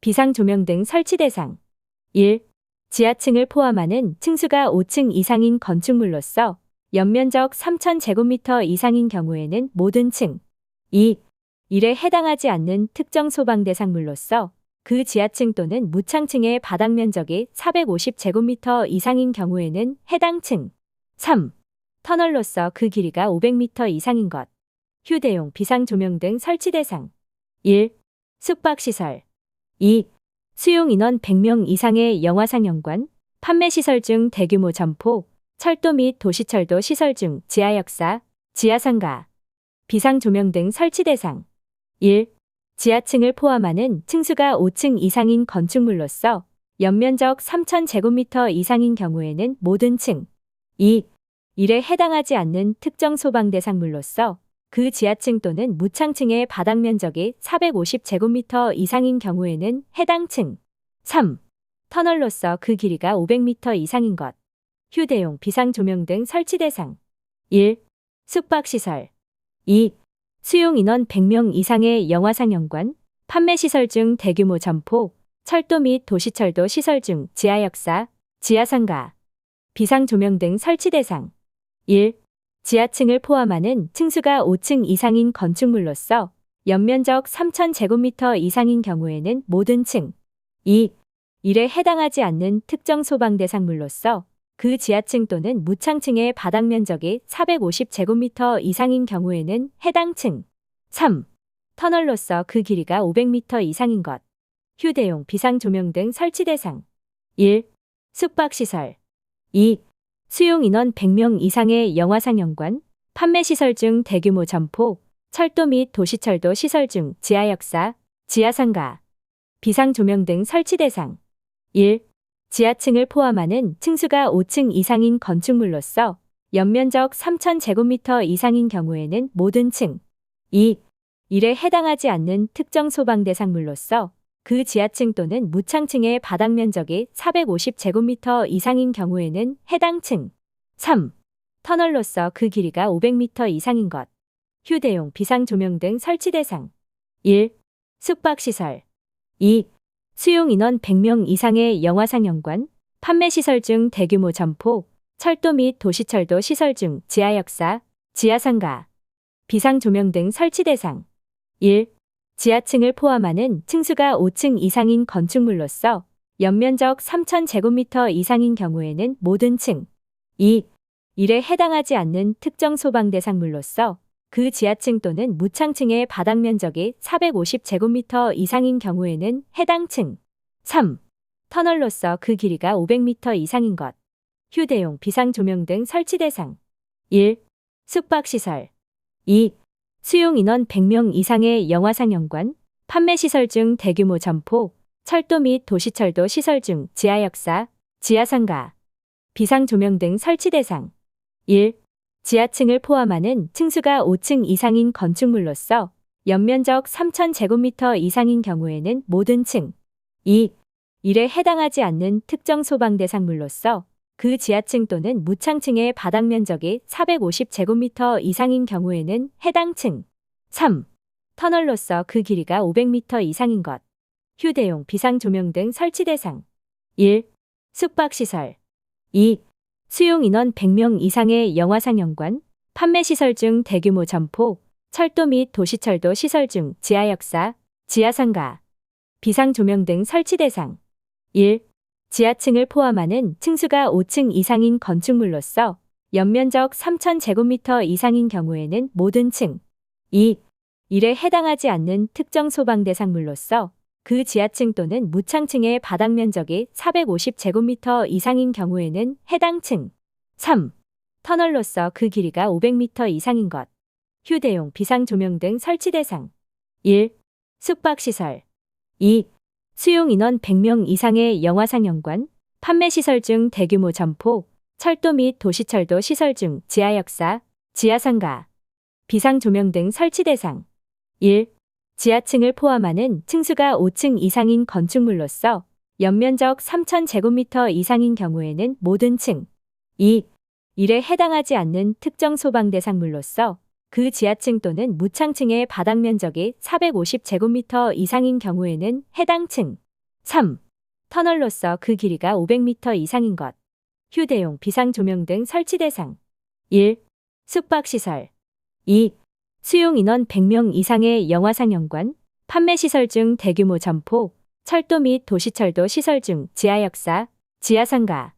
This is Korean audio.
비상조명 등 설치 대상. 1. 지하층을 포함하는 층수가 5층 이상인 건축물로서 연면적 3,000제곱미터 이상인 경우에는 모든 층. 2. 일에 해당하지 않는 특정 소방 대상물로서 그 지하층 또는 무창층의 바닥 면적이 450제곱미터 이상인 경우에는 해당 층. 3. 터널로서 그 길이가 500m 이상인 것. 휴대용 비상조명 등 설치 대상. 1. 숙박시설. 2. 수용 인원 100명 이상의 영화상영관, 판매시설 중 대규모 점포, 철도 및 도시철도 시설 중 지하역사, 지하상가. 비상조명 등 설치 대상. 1. 지하층을 포함하는 층수가 5층 이상인 건축물로서 연면적 3,000제곱미터 이상인 경우에는 모든 층. 2. 일에 해당하지 않는 특정 소방 대상물로서 그 지하층 또는 무창층의 바닥 면적이 450제곱미터 이상인 경우에는 해당 층. 3. 터널로서 그 길이가 500m 이상인 것. 휴대용 비상조명 등 설치 대상. 1. 숙박시설. 2. 수용 인원 100명 이상의 영화상영관, 판매시설 중 대규모 점포, 철도 및 도시철도 시설 중 지하역사, 지하상가. 비상조명 등 설치 대상. 1. 지하층을 포함하는 층수가 5층 이상인 건축물로서 연면적 3,000제곱미터 이상인 경우에는 모든 층. 2. 일에 해당하지 않는 특정 소방 대상물로서 그 지하층 또는 무창층의 바닥 면적이 450제곱미터 이상인 경우에는 해당 층. 3. 터널로서 그 길이가 500m 이상인 것. 휴대용 비상조명 등 설치 대상. 1. 숙박시설. 2. 수용 인원 100명 이상의 영화상영관, 판매시설 중 대규모 점포, 철도 및 도시철도 시설 중 지하역사, 지하상가. 비상조명 등 설치 대상. 1. 지하층을 포함하는 층수가 5층 이상인 건축물로서 연면적 3,000제곱미터 이상인 경우에는 모든 층. 2. 일에 해당하지 않는 특정 소방 대상물로서 그 지하층 또는 무창층의 바닥 면적이 450제곱미터 이상인 경우에는 해당 층. 3. 터널로서 그 길이가 500m 이상인 것. 휴대용 비상조명 등 설치 대상. 1. 숙박시설. 2. 수용 인원 100명 이상의 영화상영관, 판매시설 중 대규모 점포, 철도 및 도시철도 시설 중 지하역사, 지하상가. 비상조명 등 설치 대상. 1. 지하층을 포함하는 층수가 5층 이상인 건축물로서 연면적 3,000제곱미터 이상인 경우에는 모든 층. 2. 일에 해당하지 않는 특정 소방 대상물로서 그 지하층 또는 무창층의 바닥 면적이 450제곱미터 이상인 경우에는 해당 층. 3. 터널로서 그 길이가 500m 이상인 것. 휴대용 비상조명 등 설치 대상. 1. 숙박시설. 2. 수용 인원 100명 이상의 영화상영관, 판매시설 중 대규모 점포, 철도 및 도시철도 시설 중 지하역사, 지하상가. 비상조명 등 설치 대상. 1. 지하층을 포함하는 층수가 5층 이상인 건축물로서 연면적 3,000제곱미터 이상인 경우에는 모든 층. 2. 일에 해당하지 않는 특정 소방 대상물로서 그 지하층 또는 무창층의 바닥 면적이 450제곱미터 이상인 경우에는 해당 층. 3. 터널로서 그 길이가 500m 이상인 것. 휴대용 비상조명 등 설치 대상. 1. 숙박시설. 2. 수용 인원 100명 이상의 영화상영관, 판매시설 중 대규모 점포, 철도 및 도시철도 시설 중 지하역사, 지하상가. 비상조명 등 설치 대상. 1. 지하층을 포함하는 층수가 5층 이상인 건축물로서 연면적 3,000제곱미터 이상인 경우에는 모든 층. 2. 일에 해당하지 않는 특정 소방 대상물로서 그 지하층 또는 무창층의 바닥 면적이 450제곱미터 이상인 경우에는 해당 층. 3. 터널로서 그 길이가 500m 이상인 것. 휴대용 비상조명 등 설치 대상. 1. 숙박시설. 2. 수용 인원 100명 이상의 영화상영관, 판매시설 중 대규모 점포, 철도 및 도시철도 시설 중 지하역사, 지하상가. 비상조명 등 설치 대상. 1. 지하층을 포함하는 층수가 5층 이상인 건축물로서 연면적 3,000제곱미터 이상인 경우에는 모든 층. 2. 일에 해당하지 않는 특정 소방 대상물로서 그 지하층 또는 무창층의 바닥 면적이 450제곱미터 이상인 경우에는 해당 층. 3. 터널로서 그 길이가 500m 이상인 것. 휴대용 비상조명 등 설치 대상. 1. 숙박시설. 2. 수용 인원 100명 이상의 영화상영관, 판매시설 중 대규모 점포, 철도 및 도시철도 시설 중 지하역사, 지하상가.